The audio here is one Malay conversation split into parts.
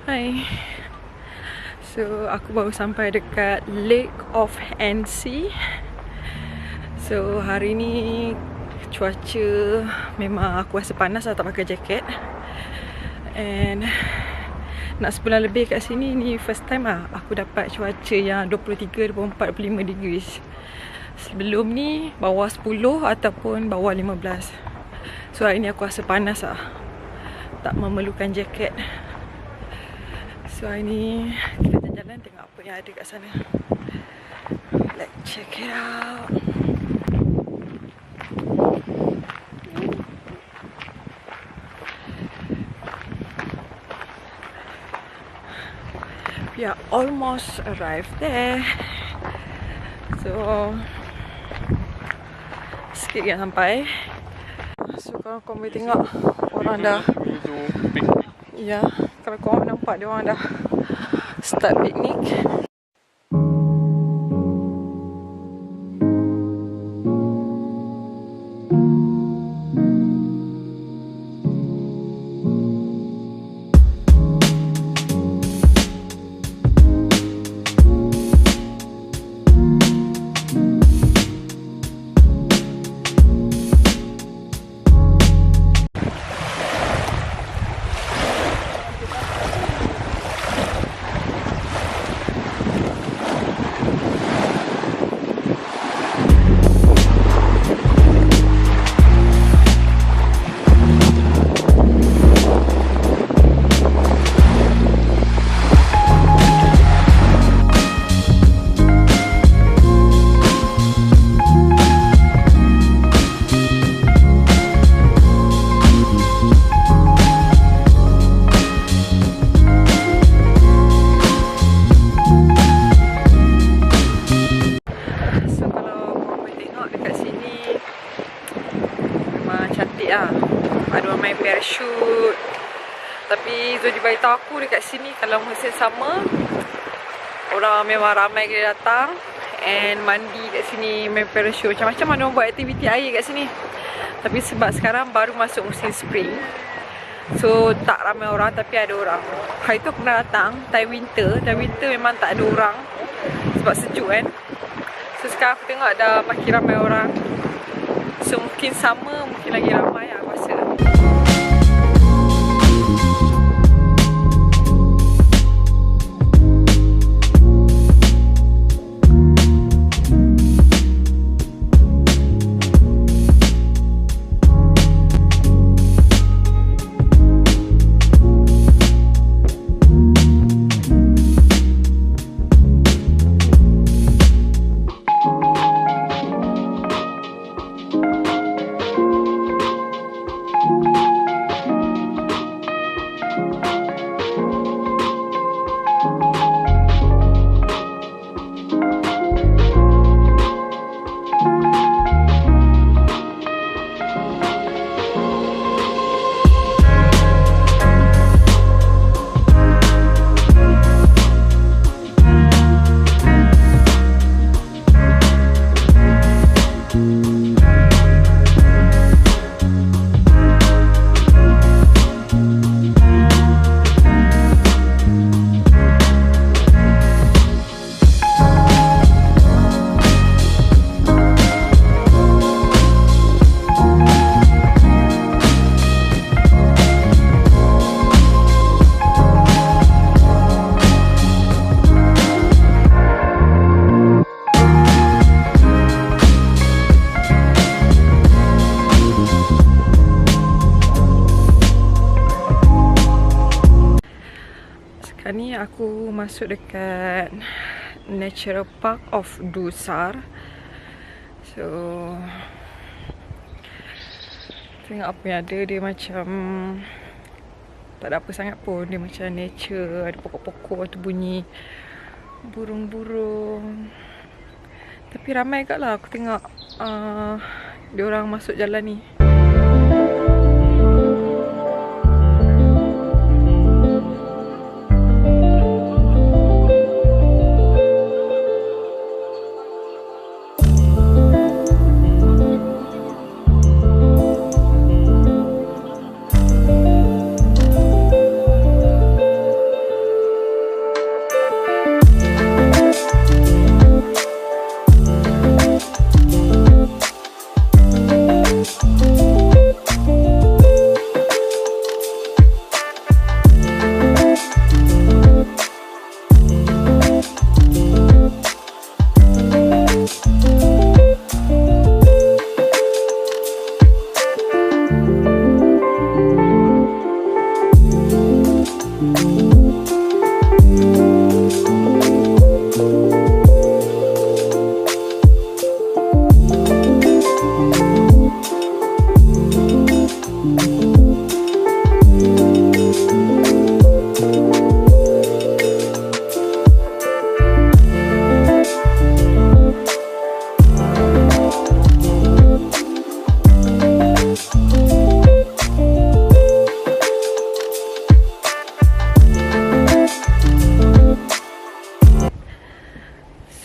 Hai. So aku baru sampai dekat Lake of NC. So hari ni cuaca memang aku rasa panas lah, tak pakai jaket. And nak sebulan lebih kat sini, ni first time lah aku dapat cuaca yang 23, 24, 25 degrees. Sebelum ni bawah 10 ataupun bawah 15. So hari ni aku rasa panas lah, tak memerlukan jaket. So hari ni kita jalan-jalan tengok apa yang ada kat sana. Let's check it out. We are almost arrived there. So sikit lagi sampai. So kalau korang boleh tengok, orang dah, ya, kalau korang nampak dia orang dah start piknik. Ada orang main parachute. Tapi Zodi beritahu aku dekat sini kalau musim sama, orang memang ramai kena datang and mandi kat sini, main parachute. Macam-macam ada orang buat aktiviti air kat sini. Tapi sebab sekarang baru masuk musim spring, so tak ramai orang, tapi ada orang. Hari tu aku pernah datang time winter. Time winter memang tak ada orang sebab sejuk kan. So sekarang aku tengok dah makin ramai orang. So mungkin sama, mungkin lagi ramai aku rasa. Ni aku masuk dekat Natural Park of Doussard. So tengok apa yang ada. Dia macam tak ada apa sangat pun. Dia macam nature, ada pokok-pokok, ada bunyi burung-burung. Tapi ramai kat lah aku tengok dia orang masuk jalan ni.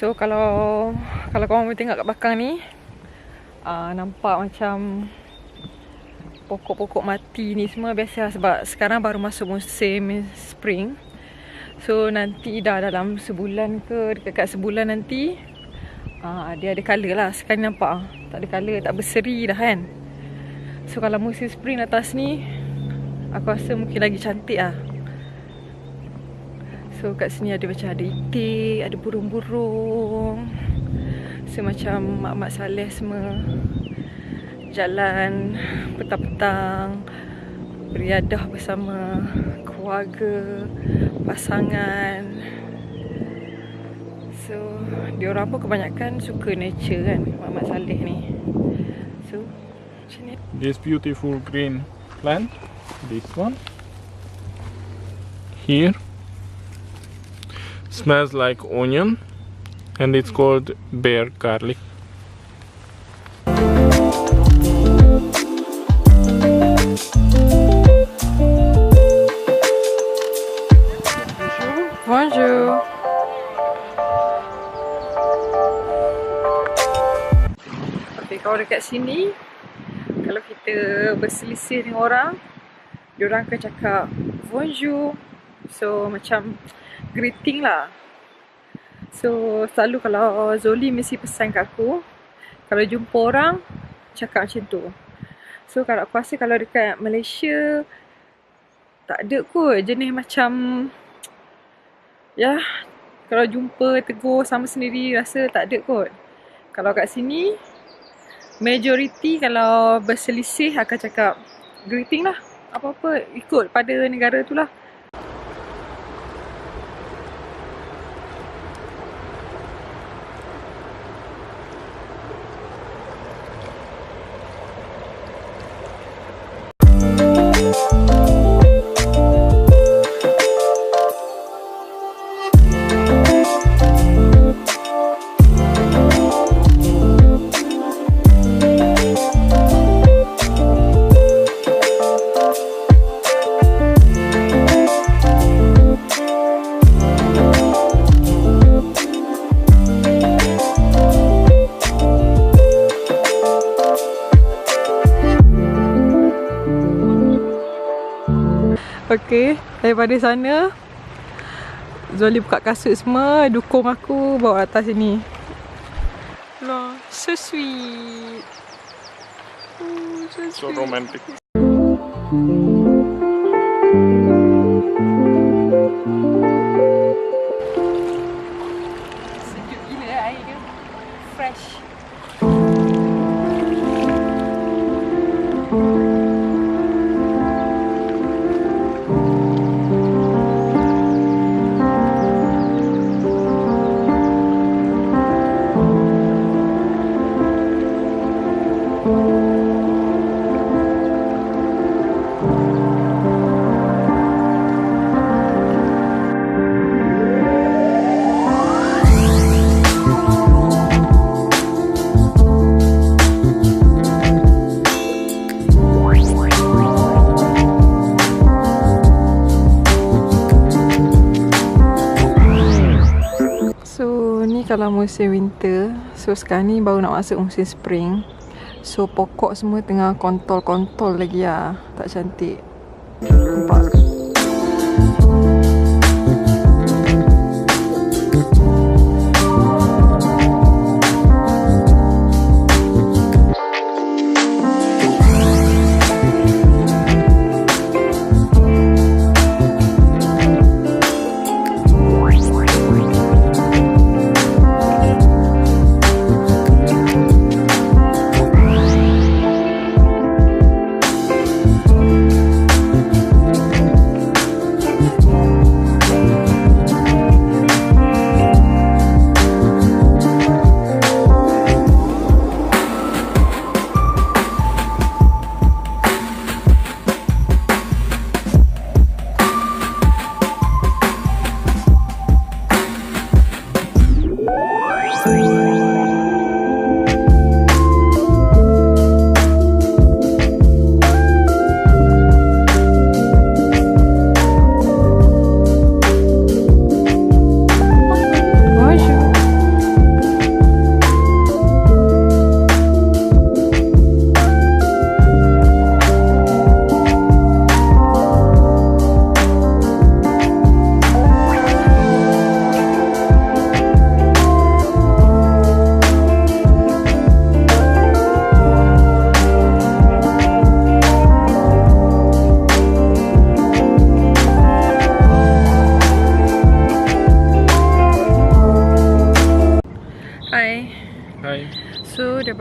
So kalau korang boleh tengok kat belakang ni, nampak macam pokok-pokok mati ni semua biasa sebab sekarang baru masuk musim spring. So nanti dah dalam sebulan ke dekat sebulan nanti dia ada colour lah. Sekarang nampak tak ada colour, tak berseri dah kan. So kalau musim spring atas ni, aku rasa mungkin lagi cantik lah. So kat sini ada macam ada itik, ada burung-burung. So macam mak-mak saleh semua jalan petang-petang beriadah bersama keluarga, pasangan. So diorang pun kebanyakan suka nature kan, mak-mak saleh ni. So macam ni. This beautiful green plant, this one here, smells like onion and it's called bear garlic. Bonjour. Okay, kalau dekat sini, kalau kita berselisih dengan orang, diorang akan cakap bonjour. So macam greeting lah. So selalu kalau Zoli mesti pesan kat aku, kalau jumpa orang cakap macam tu. So kalau aku rasa kalau dekat Malaysia tak ada kot jenis macam ya, kalau jumpa tegur sama sendiri rasa tak ada kot. Kalau kat sini majoriti kalau berselisih akan cakap greeting lah. Apa-apa ikut pada negara tu lah. Okay, daripada sana Zoli buka kasut semua, dukung aku bawa atas sini. Loh, so sweet. Oh, so sweet. So romantic. Sejuk gila air dia. Fresh. Kalau musim winter, so sekarang ni baru nak masuk musim spring. So pokok semua tengah kontol-kontol lagi lah. Tak cantik. Nampak?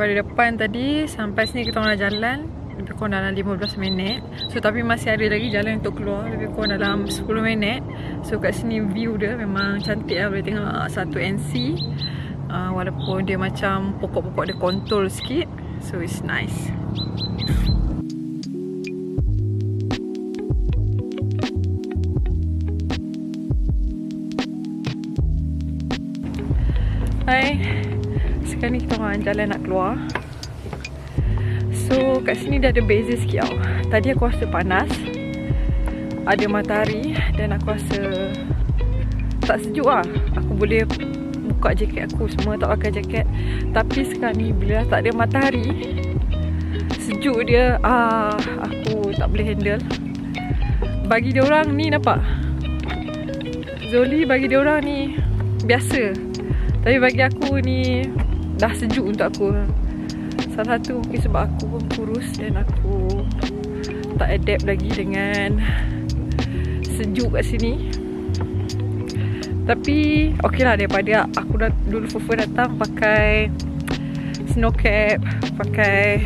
Daripada depan tadi sampai sini kita orang jalan lebih kurang dalam 15 minit. So tapi masih ada lagi jalan untuk keluar, lebih kurang dalam 10 minit. So kat sini view dia memang cantik lah. Boleh tengok satu NC, walaupun dia macam pokok-pokok dia kontol sikit. So it's nice. Hai, sekarang ni kita orang jalan nak keluar. So kat sini dia ada beza sikit tau. Tadi aku rasa panas, ada matahari dan aku rasa tak sejuk lah. Aku boleh buka jaket aku semua, tak pakai jaket. Tapi sekarang ni bila tak ada matahari, sejuk dia, aku tak boleh handle. Bagi dia orang ni nampak, Zoli bagi dia orang ni biasa. Tapi bagi aku ni dah sejuk untuk aku. Salah satu mungkin sebab aku pun kurus dan aku tak adapt lagi dengan sejuk kat sini. Tapi okey lah, daripada aku dah dulu Fufu datang pakai snow cap, pakai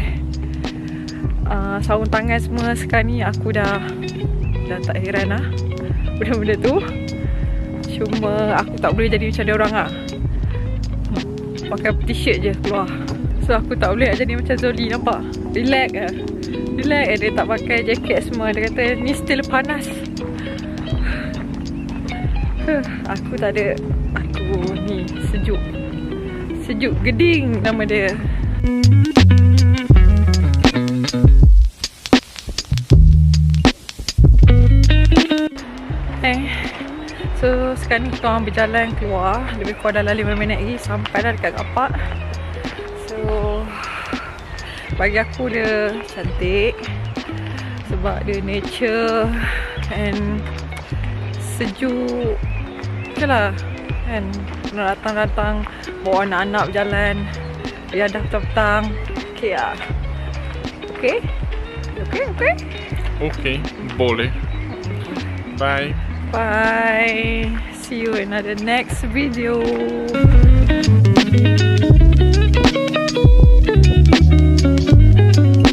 sarung tangan semua. Sekarang ni aku dah tak heran lah benda-benda tu. Cuma aku tak boleh jadi macam dia orang lah, pakai t-shirt je keluar. So aku tak boleh jadi macam Zoli, nampak? Relax lah. Relax lah, dia tak pakai jaket semua. Dia kata ni still panas. Aku tak ada. Aku ni sejuk. Sejuk geding nama dia. So sekarang ni kita orang berjalan keluar. Lebih kurang dalam 5 minit lagi sampai dah dekat kapak. So bagi aku dia cantik sebab dia nature and sejuk. Okay lah kan, nak datang-datang bawa anak-anak berjalan, dia dah petang-petang. Okay lah. Okay? Okay? Okay? Okay, boleh. Bye. Bye. See you in the next video.